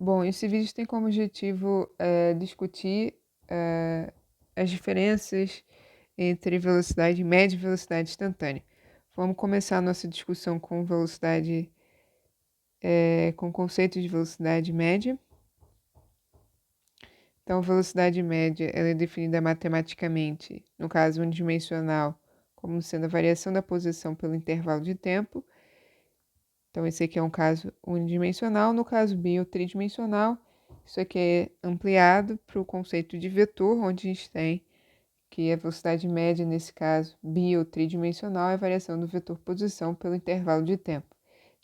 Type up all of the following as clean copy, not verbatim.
Bom, esse vídeo tem como objetivo discutir as diferenças entre velocidade média e velocidade instantânea. Vamos começar a nossa discussão com com o conceito de velocidade média. Então, velocidade média ela é definida matematicamente, no caso unidimensional, como sendo a variação da posição pelo intervalo de tempo. Então, esse aqui é um caso unidimensional. No caso bi ou tridimensional, isso aqui é ampliado para o conceito de vetor, onde a gente tem que a velocidade média, nesse caso, bi ou tridimensional, é a variação do vetor posição pelo intervalo de tempo.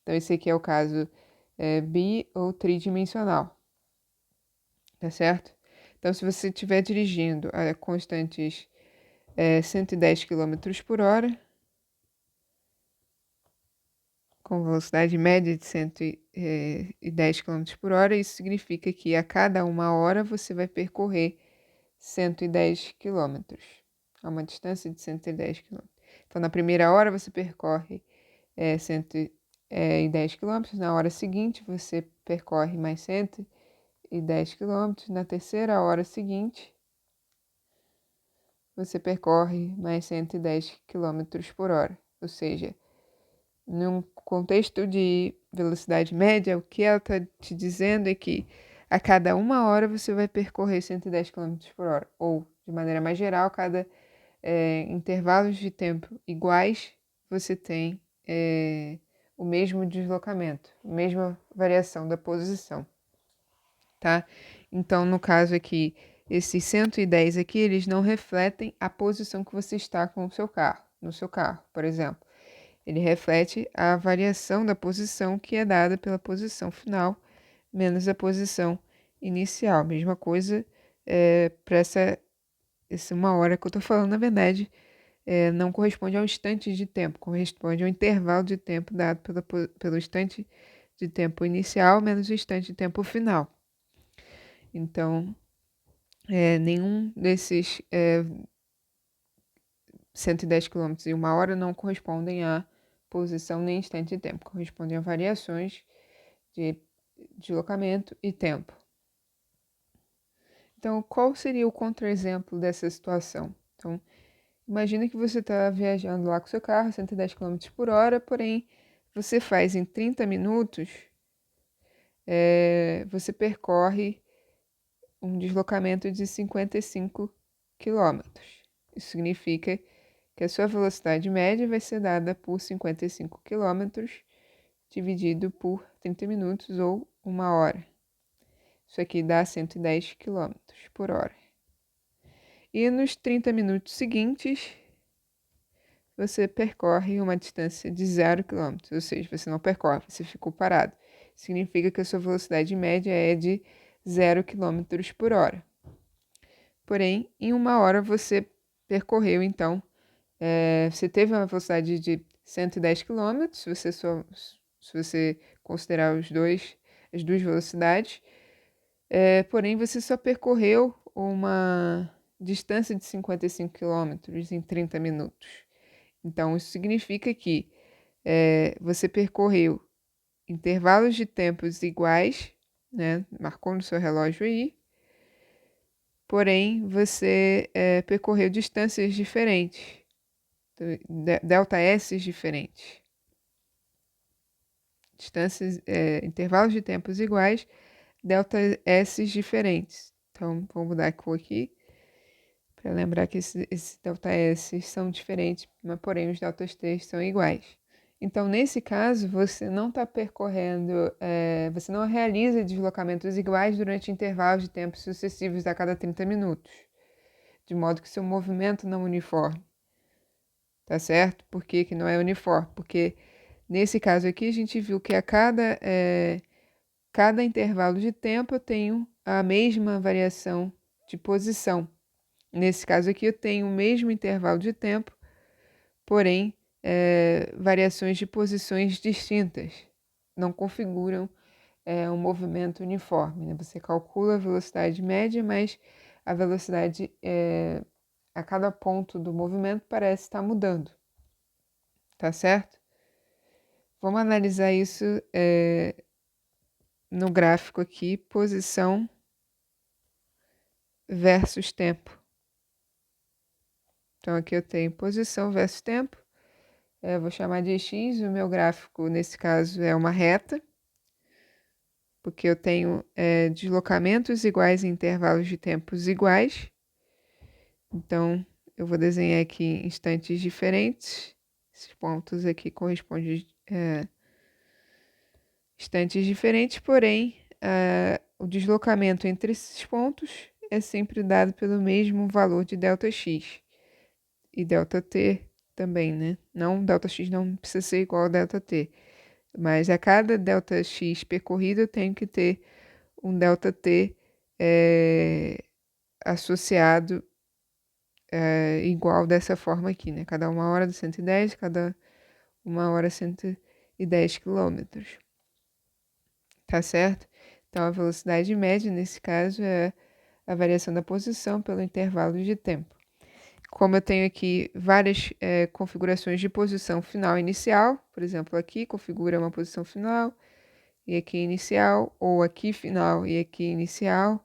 Então, esse aqui é o caso bi ou tridimensional, tá certo? Então, se você estiver dirigindo a constantes 110 km por hora, com velocidade média de 110 km por hora, isso significa que a cada 1 hora você vai percorrer 110 km, a uma distância de 110 km. Então, na primeira hora você percorre 110 km, na hora seguinte você percorre mais 110 km, na terceira hora seguinte você percorre mais 110 km por hora, ou seja, num contexto de velocidade média, o que ela está te dizendo é que a cada 1 hora você vai percorrer 110 km por hora, ou, de maneira mais geral, cada intervalos de tempo iguais, você tem o mesmo deslocamento, a mesma variação da posição, tá? Então, no caso aqui, esses 110 aqui, eles não refletem a posição que você está com o seu carro, no seu carro, por exemplo. Ele reflete a variação da posição que é dada pela posição final, menos a posição inicial. Mesma coisa para essa 1 hora que eu estou falando, na verdade, não corresponde ao instante de tempo, corresponde ao intervalo de tempo dado pelo instante de tempo inicial menos o instante de tempo final. Então, nenhum desses 110 km em 1 hora não correspondem a posição nem instante de tempo, correspondem a variações de deslocamento e tempo. Então, qual seria o contra-exemplo dessa situação? Então, imagina que você está viajando lá com seu carro, 110 km por hora, porém, você faz em 30 minutos, você percorre um deslocamento de 55 quilômetros. Isso significa que a sua velocidade média vai ser dada por 55 quilômetros dividido por 30 minutos ou 1 hora. Isso aqui dá 110 km por hora. E nos 30 minutos seguintes, você percorre uma distância de 0 km, ou seja, você não percorre, você ficou parado. Significa que a sua velocidade média é de 0 km por hora. Porém, em 1 hora você percorreu, então, você teve uma velocidade de 110 km, se você considerar as duas velocidades, porém você só percorreu uma distância de 55 km em 30 minutos. Então, isso significa que você percorreu intervalos de tempos iguais, né? Marcou no seu relógio aí, porém você percorreu distâncias diferentes, delta S diferentes. Intervalos de tempos iguais, delta S diferentes. Então, vou mudar a cor aqui para lembrar que esses delta S são diferentes, mas porém os deltas T são iguais. Então, nesse caso, você não está percorrendo, você não realiza deslocamentos iguais durante intervalos de tempo sucessivos a cada 30 minutos, de modo que seu movimento não é uniforme. Tá certo? Por que não é uniforme? Porque nesse caso aqui a gente viu que a cada intervalo de tempo eu tenho a mesma variação de posição. Nesse caso aqui eu tenho o mesmo intervalo de tempo, porém variações de posições distintas. Não configuram um movimento uniforme, né? Você calcula a velocidade média, mas a velocidade a cada ponto do movimento parece estar mudando. Tá certo? Vamos analisar isso no gráfico aqui posição versus tempo. Então, aqui eu tenho posição versus tempo. Vou chamar de x. O meu gráfico, nesse caso, é uma reta, porque eu tenho deslocamentos iguais em intervalos de tempos iguais. Então, eu vou desenhar aqui instantes diferentes. Esses pontos aqui correspondem a instantes diferentes, porém, o deslocamento entre esses pontos é sempre dado pelo mesmo valor de ΔX. E ΔT também, né? Não, ΔX não precisa ser igual a ΔT. Mas a cada ΔX percorrido eu tenho que ter um ΔT associado igual dessa forma aqui, né? Cada 1 hora de 110, cada 1 hora 110 quilômetros. Tá certo? Então, a velocidade média, nesse caso, é a variação da posição pelo intervalo de tempo. Como eu tenho aqui várias configurações de posição final e inicial, por exemplo, aqui configura uma posição final e aqui inicial, ou aqui final e aqui inicial,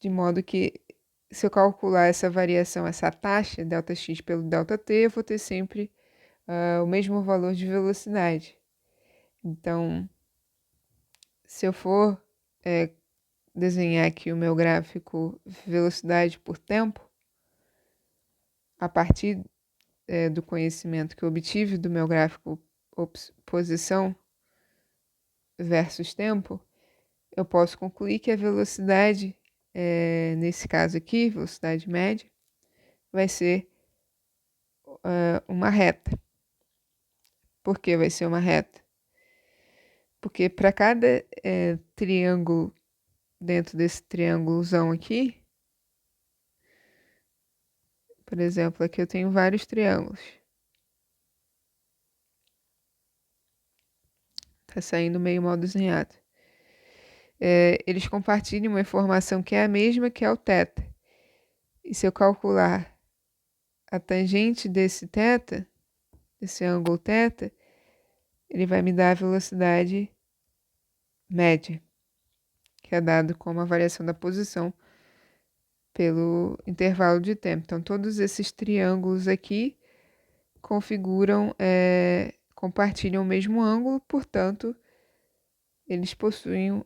de modo que se eu calcular essa variação, essa taxa, ΔX pelo ΔT, eu vou ter sempre o mesmo valor de velocidade. Então, se eu for desenhar aqui o meu gráfico velocidade por tempo, a partir do conhecimento que eu obtive do meu gráfico posição versus tempo, eu posso concluir que a velocidade, nesse caso aqui, velocidade média, vai ser uma reta. Por que vai ser uma reta? Porque para cada triângulo dentro desse triângulozão aqui, por exemplo, aqui eu tenho vários triângulos. Tá saindo meio mal desenhado. Eles compartilham uma informação que é a mesma, que é o θ. E se eu calcular a tangente desse θ, desse ângulo θ, ele vai me dar a velocidade média, que é dado como a variação da posição pelo intervalo de tempo. Então, todos esses triângulos aqui configuram, compartilham o mesmo ângulo, portanto, eles possuem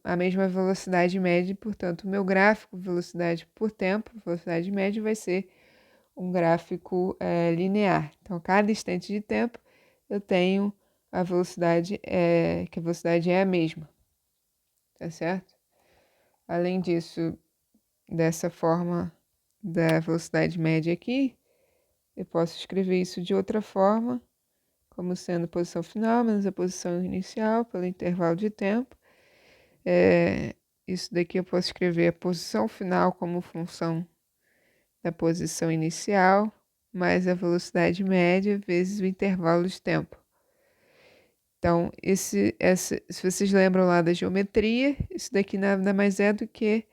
a mesma velocidade média, portanto, o meu gráfico, velocidade por tempo, velocidade média, vai ser um gráfico linear. Então, a cada instante de tempo, eu tenho a velocidade, que a velocidade é a mesma, tá certo? Além disso, dessa forma da velocidade média aqui, eu posso escrever isso de outra forma, como sendo a posição final menos a posição inicial pelo intervalo de tempo. Isso daqui eu posso escrever a posição final como função da posição inicial, mais a velocidade média vezes o intervalo de tempo. Então, se vocês lembram lá da geometria, isso daqui nada mais é do que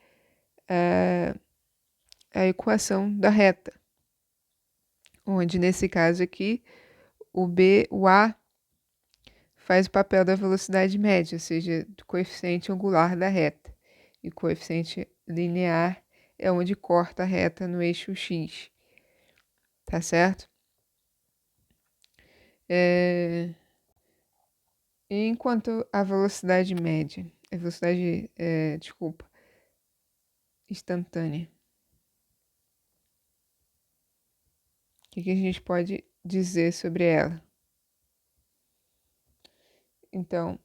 a equação da reta, onde nesse caso aqui, o A faz o papel da velocidade média, ou seja, do coeficiente angular da reta. E o coeficiente linear é onde corta a reta no eixo X. Tá certo? Enquanto a velocidade média, a velocidade, instantânea. O que a gente pode dizer sobre ela? Então,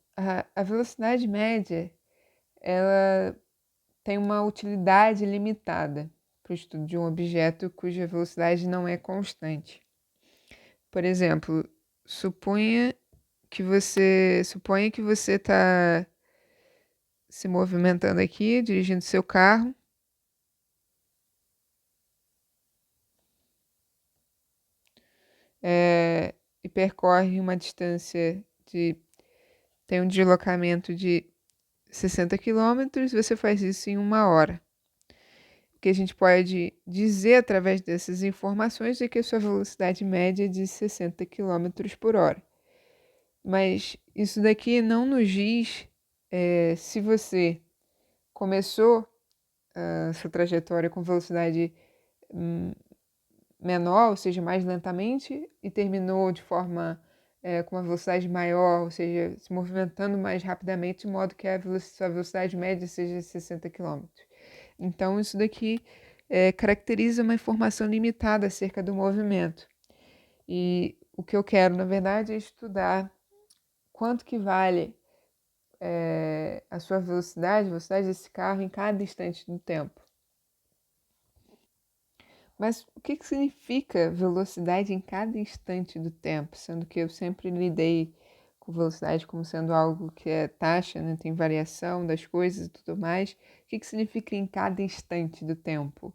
a velocidade média, ela tem uma utilidade limitada para o estudo de um objeto cuja velocidade não é constante. Por exemplo, suponha que você está se movimentando aqui, dirigindo seu carro, e percorre uma distância tem um deslocamento de 60 quilômetros, você faz isso em 1 hora. O que a gente pode dizer através dessas informações é que a sua velocidade média é de 60 km por hora. Mas isso daqui não nos diz se você começou a sua trajetória com velocidade menor, ou seja, mais lentamente, e terminou de forma com uma velocidade maior, ou seja, se movimentando mais rapidamente, de modo que sua velocidade média seja 60 quilômetros. Então, isso daqui caracteriza uma informação limitada acerca do movimento. E o que eu quero, na verdade, é estudar quanto que vale a sua velocidade, a velocidade desse carro em cada instante do tempo. Mas o que significa velocidade em cada instante do tempo? Sendo que eu sempre lidei com velocidade como sendo algo que é taxa, né? Tem variação das coisas e tudo mais. O que significa em cada instante do tempo?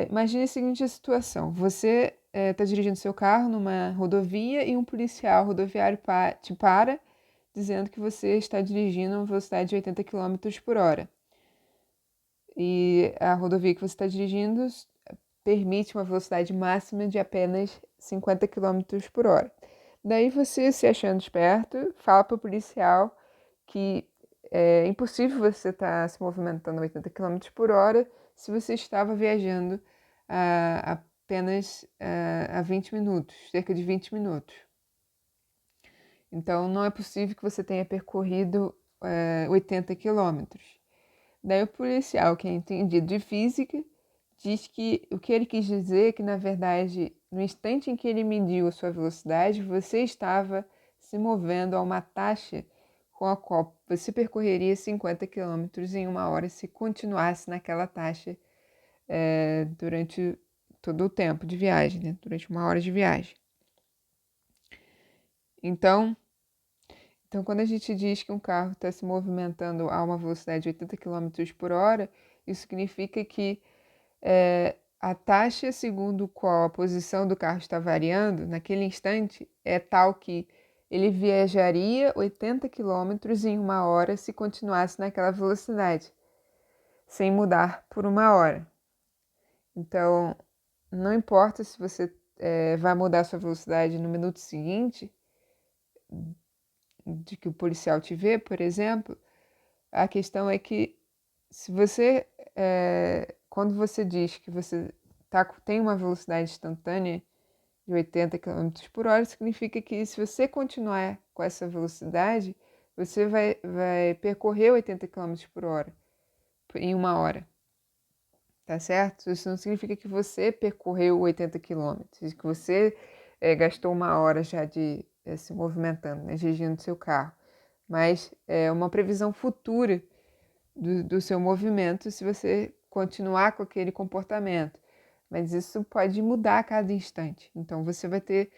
Imagine a seguinte situação. Você está dirigindo seu carro numa rodovia e um policial rodoviário te para, dizendo que você está dirigindo a uma velocidade de 80 quilômetros por hora. E a rodovia que você está dirigindo permite uma velocidade máxima de apenas 50 quilômetros por hora. Daí você, se achando esperto, fala para o policial que é impossível você estar se movimentando a 80 quilômetros por hora se você estava viajando apenas a 20 minutos, cerca de 20 minutos. Então, não é possível que você tenha percorrido 80 quilômetros. Daí o policial, que é entendido de física, diz que o que ele quis dizer é que, na verdade, no instante em que ele mediu a sua velocidade, você estava se movendo a uma taxa com a qual você percorreria 50 quilômetros em uma hora se continuasse naquela taxa durante todo o tempo de viagem, né? Durante uma hora de viagem. Então, quando a gente diz que um carro está se movimentando a uma velocidade de 80 km por hora, isso significa que a taxa segundo qual a posição do carro está variando naquele instante é tal que ele viajaria 80 km em uma hora se continuasse naquela velocidade, sem mudar por uma hora. Então, não importa se você vai mudar sua velocidade no minuto seguinte, de que o policial te vê, por exemplo, a questão é que se você, quando você diz que você tem uma velocidade instantânea de 80 km por hora, significa que se você continuar com essa velocidade, você vai percorrer 80 km por hora em uma hora. Tá certo? Isso não significa que você percorreu 80 quilômetros, que você gastou uma hora já de se movimentando, né, dirigindo seu carro. Mas é uma previsão futura do seu movimento se você continuar com aquele comportamento. Mas isso pode mudar a cada instante. Então você vai ter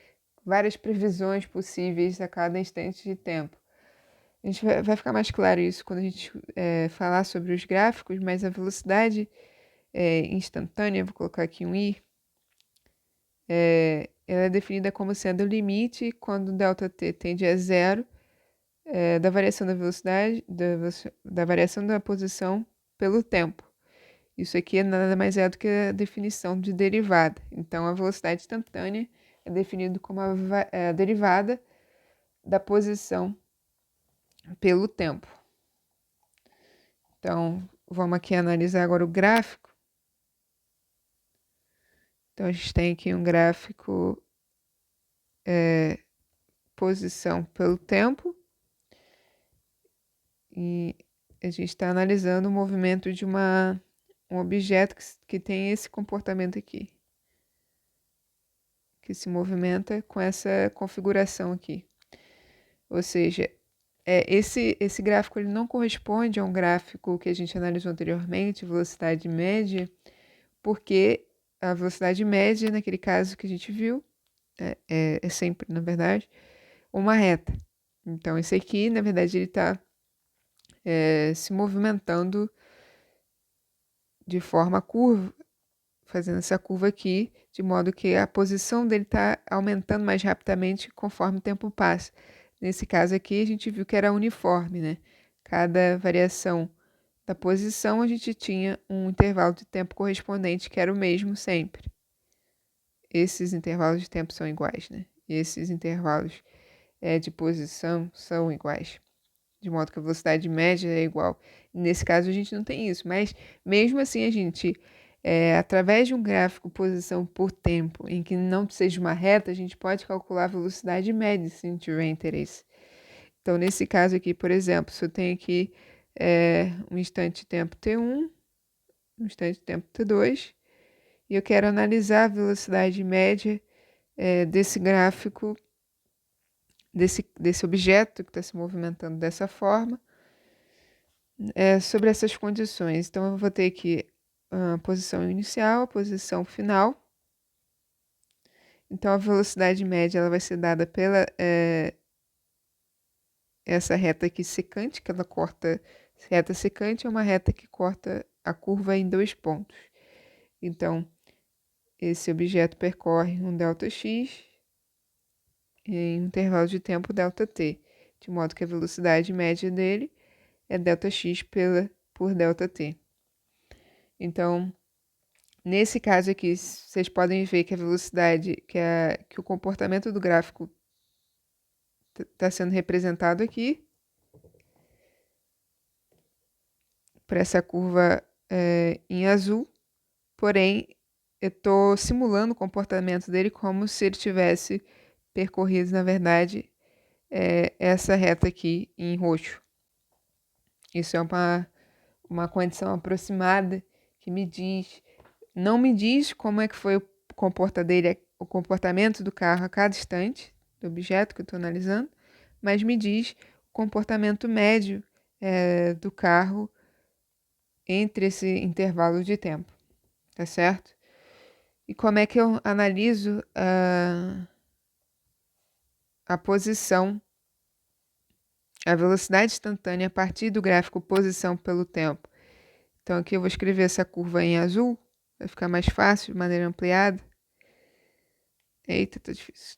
várias previsões possíveis a cada instante de tempo. A gente vai ficar mais claro isso quando a gente falar sobre os gráficos, mas a velocidade instantânea, vou colocar aqui um i, ela é definida como sendo o limite quando ΔT tende a zero da variação da velocidade, da variação da posição pelo tempo. Isso aqui nada mais é do que a definição de derivada. Então, a velocidade instantânea é definida como a derivada da posição pelo tempo. Então, vamos aqui analisar agora o gráfico. Então, a gente tem aqui um gráfico posição pelo tempo. E a gente está analisando o movimento de um objeto que tem esse comportamento aqui. Que se movimenta com essa configuração aqui. Ou seja, esse gráfico ele não corresponde a um gráfico que a gente analisou anteriormente, velocidade média, porque a velocidade média, naquele caso que a gente viu, é sempre, na verdade, uma reta. Então, esse aqui, na verdade, ele está se movimentando de forma curva, fazendo essa curva aqui, de modo que a posição dele está aumentando mais rapidamente conforme o tempo passa. Nesse caso aqui, a gente viu que era uniforme, né? Cada variação da posição, a gente tinha um intervalo de tempo correspondente, que era o mesmo sempre. Esses intervalos de tempo são iguais, né? Esses intervalos de posição são iguais. de modo que a velocidade média é igual. Nesse caso, a gente não tem isso, mas mesmo assim, a gente, através de um gráfico posição por tempo, em que não seja uma reta, a gente pode calcular a velocidade média, se a gente tiver interesse. Então, nesse caso aqui, por exemplo, se eu tenho aqui um instante de tempo t1, um instante de tempo t2, e eu quero analisar a velocidade média desse gráfico, desse objeto que está se movimentando dessa forma, sobre essas condições. Então, eu vou ter aqui a posição inicial, a posição final. Então, a velocidade média ela vai ser dada pela essa reta aqui secante, que ela corta. Reta secante é uma reta que corta a curva em 2 pontos. Então, esse objeto percorre um ΔX em um intervalo de tempo ΔT, de modo que a velocidade média dele é ΔX por ΔT. Então, nesse caso aqui, vocês podem ver que a velocidade, que o comportamento do gráfico está sendo representado aqui por essa curva em azul, porém eu estou simulando o comportamento dele como se ele tivesse percorrido, na verdade, essa reta aqui em roxo. Isso é uma condição aproximada que não me diz como é que foi o comportamento do carro a cada instante, do objeto que eu estou analisando, mas me diz o comportamento médio do carro entre esse intervalo de tempo, tá certo? E como é que eu analiso a posição, a velocidade instantânea a partir do gráfico posição pelo tempo? Então aqui eu vou escrever essa curva em azul, vai ficar mais fácil, de maneira ampliada. Eita, tá difícil.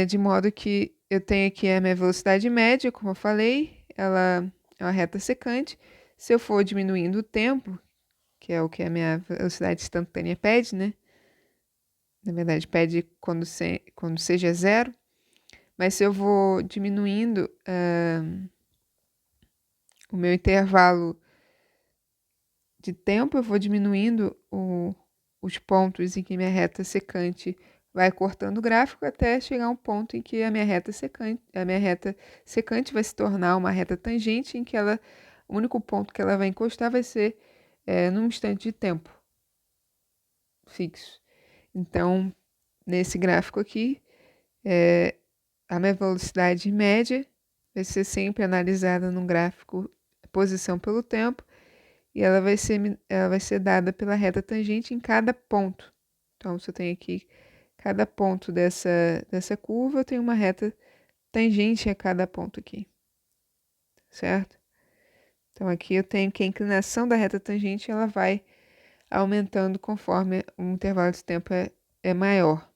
De modo que eu tenho aqui a minha velocidade média, como eu falei, ela é uma reta secante. Se eu for diminuindo o tempo, que é o que a minha velocidade instantânea pede, né? Na verdade, pede quando seja zero. Mas se eu vou diminuindo o meu intervalo de tempo, eu vou diminuindo os pontos em que minha reta secante vai cortando o gráfico até chegar a um ponto em que a minha reta secante vai se tornar uma reta tangente em que o único ponto que ela vai encostar vai ser num instante de tempo fixo. Então, nesse gráfico aqui, a minha velocidade média vai ser sempre analisada num gráfico posição pelo tempo e ela vai ser dada pela reta tangente em cada ponto. Então, se eu tenho aqui cada ponto dessa curva, eu tenho uma reta tangente a cada ponto aqui, certo? Então, aqui eu tenho que a inclinação da reta tangente ela vai aumentando conforme o intervalo de tempo é maior.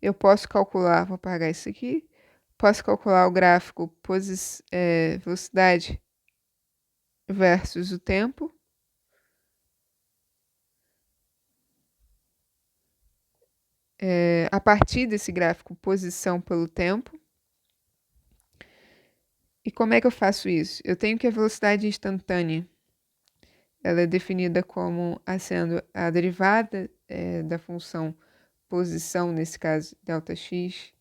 Eu posso calcular, vou apagar isso aqui, posso calcular o gráfico velocidade versus o tempo. A partir desse gráfico posição pelo tempo. E como é que eu faço isso? Eu tenho que a velocidade instantânea ela é definida como sendo a derivada da função posição, nesse caso ΔX,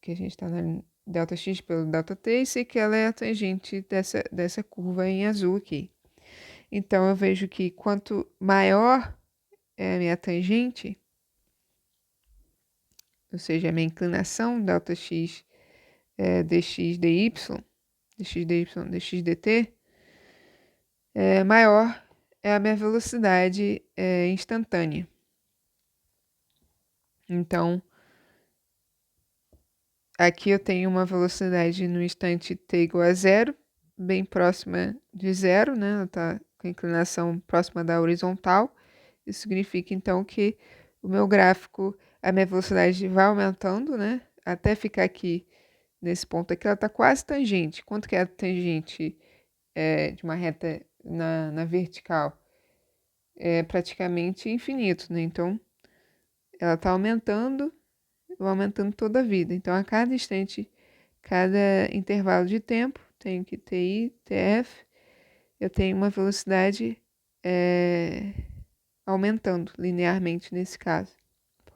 que a gente está na ΔX pelo ΔT, e sei que ela é a tangente dessa curva em azul aqui. Então, eu vejo que quanto maior é a minha tangente, ou seja, a minha inclinação, ΔX dx dy, dx dy, dx dt, maior é a minha velocidade instantânea. Então, aqui eu tenho uma velocidade no instante t igual a zero, bem próxima de zero, né? Ela está com a inclinação próxima da horizontal. Isso significa, então, que o meu gráfico, a minha velocidade vai aumentando, né? Até ficar aqui, nesse ponto aqui, ela está quase tangente. Quanto que é a tangente de uma reta na vertical? É praticamente infinito, né? Então, ela está aumentando vai aumentando toda a vida. Então, a cada instante, cada intervalo de tempo, tenho que TI, TF, eu tenho uma velocidade aumentando linearmente nesse caso.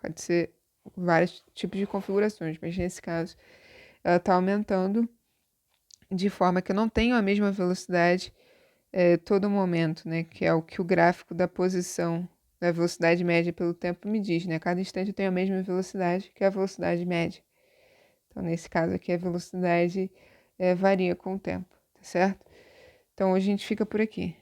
Pode ser vários tipos de configurações, mas nesse caso ela está aumentando de forma que eu não tenho a mesma velocidade todo momento, né? Que é o que o gráfico da posição da velocidade média pelo tempo me diz, né? Cada instante eu tenho a mesma velocidade que a velocidade média. Então, nesse caso aqui, a velocidade varia com o tempo, tá certo? Então, hoje a gente fica por aqui.